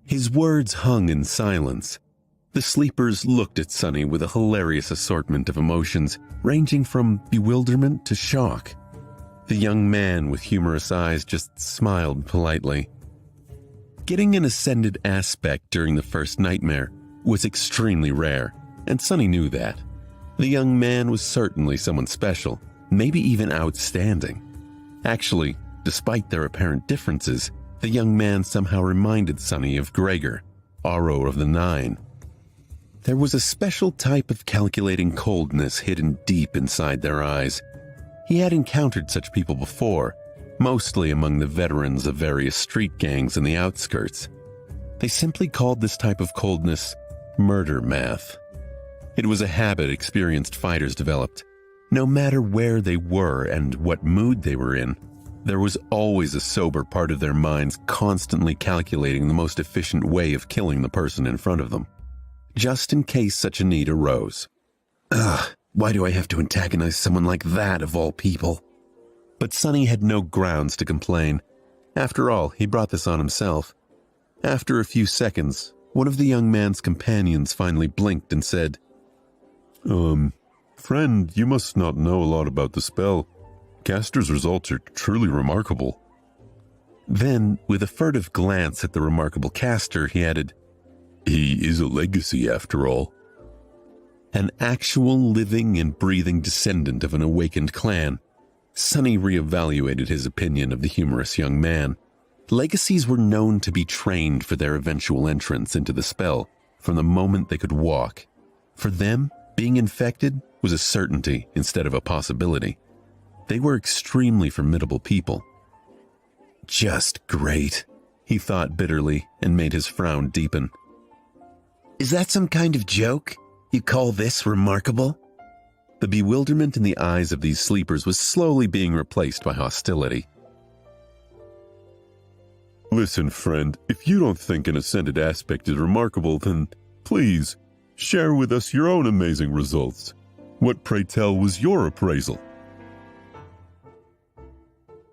His words hung in silence. The sleepers looked at Sonny with a hilarious assortment of emotions, ranging from bewilderment to shock. The young man with humorous eyes just smiled politely. Getting an ascended aspect during the first nightmare was extremely rare, and Sonny knew that. The young man was certainly someone special, maybe even outstanding. Actually, despite their apparent differences, the young man somehow reminded Sonny of Gregor, Aro of the Nine. There was a special type of calculating coldness hidden deep inside their eyes. He had encountered such people before, mostly among the veterans of various street gangs in the outskirts. They simply called this type of coldness murder math. It was a habit experienced fighters developed. No matter where they were and what mood they were in, there was always a sober part of their minds constantly calculating the most efficient way of killing the person in front of them, just in case such a need arose. Ugh, why do I have to antagonize someone like that of all people? But Sonny had no grounds to complain. After all, he brought this on himself. After a few seconds, one of the young man's companions finally blinked and said, Friend, you must not know a lot about the spell. Caster's results are truly remarkable. Then, with a furtive glance at the remarkable caster, he added, He is a legacy after all. An actual living and breathing descendant of an awakened clan. Sonny reevaluated his opinion of the humorous young man. Legacies were known to be trained for their eventual entrance into the spell from the moment they could walk. For them, being infected was a certainty instead of a possibility. They were extremely formidable people. Just great, he thought bitterly and made his frown deepen. Is that some kind of joke? You call this remarkable? The bewilderment in the eyes of these sleepers was slowly being replaced by hostility. Listen, friend, if you don't think an ascended aspect is remarkable, then please share with us your own amazing results. What, pray tell, was your appraisal?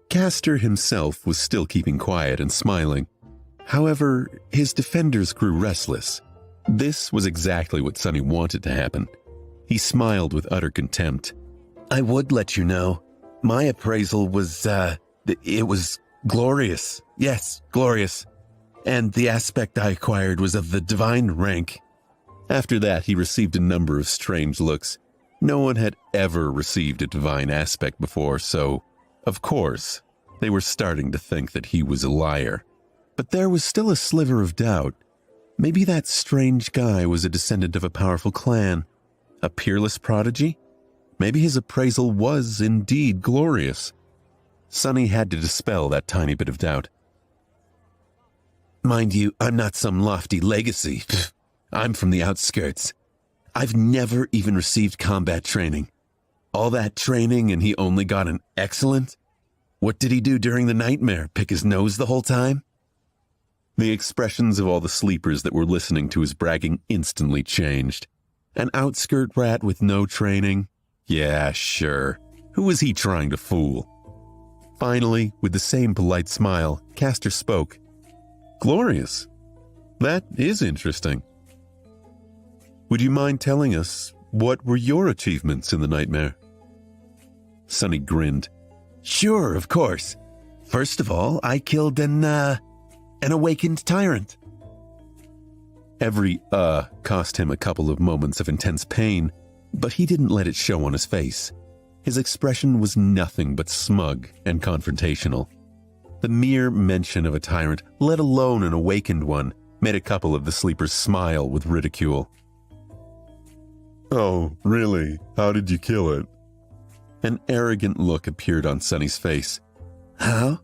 Caster himself was still keeping quiet and smiling. However, his defenders grew restless. This was exactly what Sonny wanted to happen. He smiled with utter contempt. I would let you know. My appraisal was, it was glorious. Yes, glorious. And the aspect I acquired was of the divine rank. After that, he received a number of strange looks. No one had ever received a divine aspect before, so, of course, they were starting to think that he was a liar. But there was still a sliver of doubt. Maybe that strange guy was a descendant of a powerful clan. A peerless prodigy? Maybe his appraisal was indeed glorious. Sonny had to dispel that tiny bit of doubt. Mind you, I'm not some lofty legacy. I'm from the outskirts. I've never even received combat training. All that training and he only got an excellent? What did he do during the nightmare? Pick his nose the whole time? The expressions of all the sleepers that were listening to his bragging instantly changed. An outskirt rat with no training? Yeah, sure. Who was he trying to fool? Finally, with the same polite smile, Caster spoke. Glorious. That is interesting. Would you mind telling us what were your achievements in the nightmare? Sonny grinned. Sure, of course. First of all, I killed an awakened tyrant. Every cost him a couple of moments of intense pain, but he didn't let it show on his face. His expression was nothing but smug and confrontational. The mere mention of a tyrant, let alone an awakened one, made a couple of the sleepers smile with ridicule. Oh, really? How did you kill it? An arrogant look appeared on Sonny's face. How?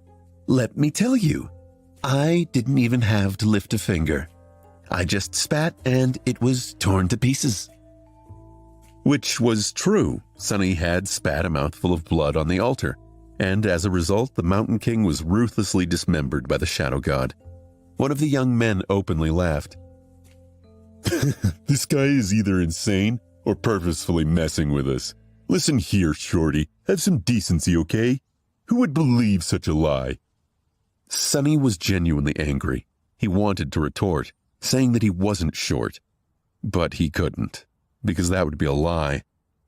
Let me tell you. I didn't even have to lift a finger. I just spat and it was torn to pieces. Which was true. Sonny had spat a mouthful of blood on the altar, and as a result, the Mountain King was ruthlessly dismembered by the Shadow God. One of the young men openly laughed. This guy is either insane or purposefully messing with us. Listen here, Shorty. Have some decency, okay? Who would believe such a lie? Sonny was genuinely angry. He wanted to retort, saying that he wasn't short. But he couldn't, because that would be a lie.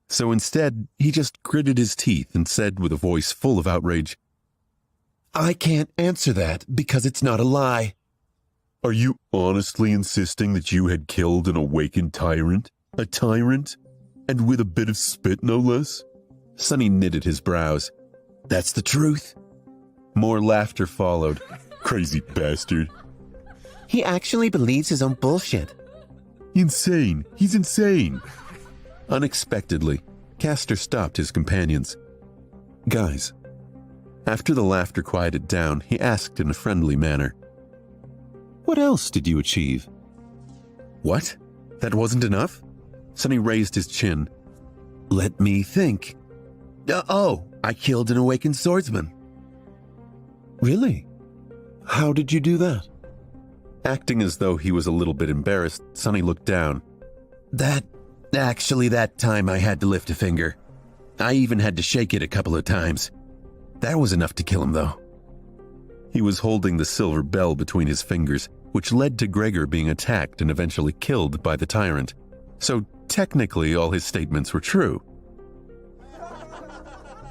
So instead, he just gritted his teeth and said with a voice full of outrage, "I can't answer that because it's not a lie." "Are you honestly insisting that you had killed an awakened tyrant? A tyrant? And with a bit of spit, no less?" Sonny knitted his brows. "That's the truth." More laughter followed. "Crazy bastard." He actually believes his own bullshit. "Insane. He's insane." Unexpectedly, Castor stopped his companions. "Guys." After the laughter quieted down, he asked in a friendly manner, "What else did you achieve?" "What? That wasn't enough?" Sonny raised his chin. "Let me think. I killed an awakened swordsman." "Really? How did you do that?" Acting as though he was a little bit embarrassed, Sonny looked down. That time I had to lift a finger. I even had to shake it a couple of times. That was enough to kill him, though." He was holding the silver bell between his fingers, which led to Gregor being attacked and eventually killed by the tyrant. So technically all his statements were true.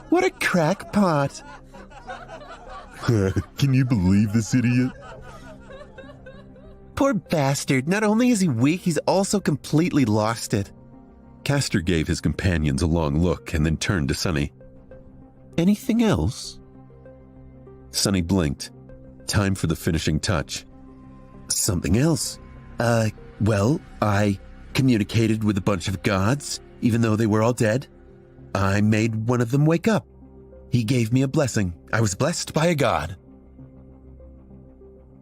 What a crackpot. Can you believe this idiot? Poor bastard. Not only is he weak, he's also completely lost it. Castor gave his companions a long look and then turned to Sonny. "Anything else?" Sonny blinked. Time for the finishing touch. "Something else. Well, I communicated with a bunch of gods, even though they were all dead. I made one of them wake up. He gave me a blessing. I was blessed by a god."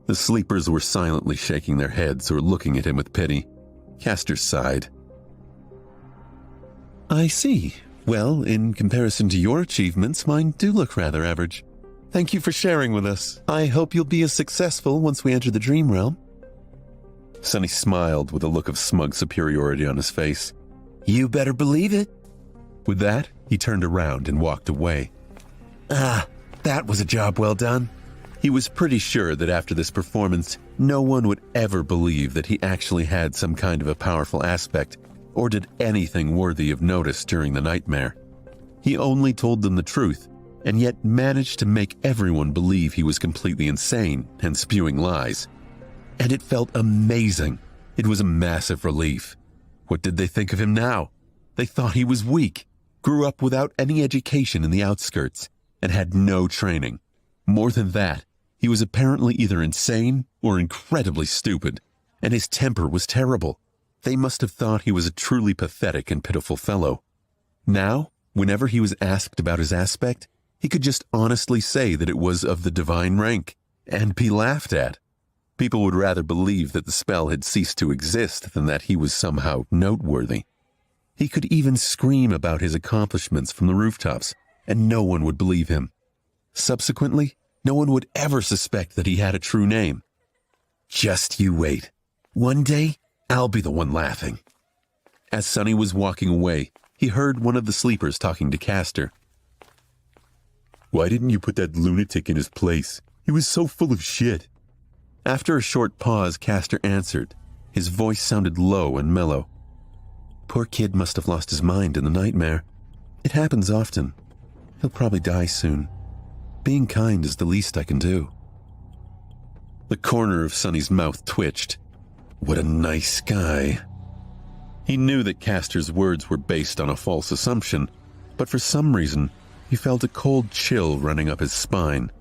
The sleepers were silently shaking their heads or looking at him with pity. Castor sighed. "I see. Well, in comparison to your achievements, mine do look rather average. Thank you for sharing with us. I hope you'll be as successful once we enter the dream realm." Sonny smiled with a look of smug superiority on his face. "You better believe it." With that, he turned around and walked away. That was a job well done. He was pretty sure that after this performance, no one would ever believe that he actually had some kind of a powerful aspect or did anything worthy of notice during the nightmare. He only told them the truth, and yet managed to make everyone believe he was completely insane and spewing lies. And it felt amazing. It was a massive relief. What did they think of him now? They thought he was weak, grew up without any education in the outskirts, and had no training. More than that, he was apparently either insane or incredibly stupid, and his temper was terrible. They must have thought he was a truly pathetic and pitiful fellow. Now, whenever he was asked about his aspect, he could just honestly say that it was of the divine rank, and be laughed at. People would rather believe that the spell had ceased to exist than that he was somehow noteworthy. He could even scream about his accomplishments from the rooftops, and no one would believe him. Subsequently, no one would ever suspect that he had a true name. Just you wait. One day, I'll be the one laughing. As Sonny was walking away, he heard one of the sleepers talking to Castor. "Why didn't you put that lunatic in his place? He was so full of shit." After a short pause, Castor answered. His voice sounded low and mellow. "Poor kid must have lost his mind in the nightmare. It happens often. He'll probably die soon. Being kind is the least I can do." The corner of Sonny's mouth twitched. What a nice guy. He knew that Castor's words were based on a false assumption, but for some reason, he felt a cold chill running up his spine.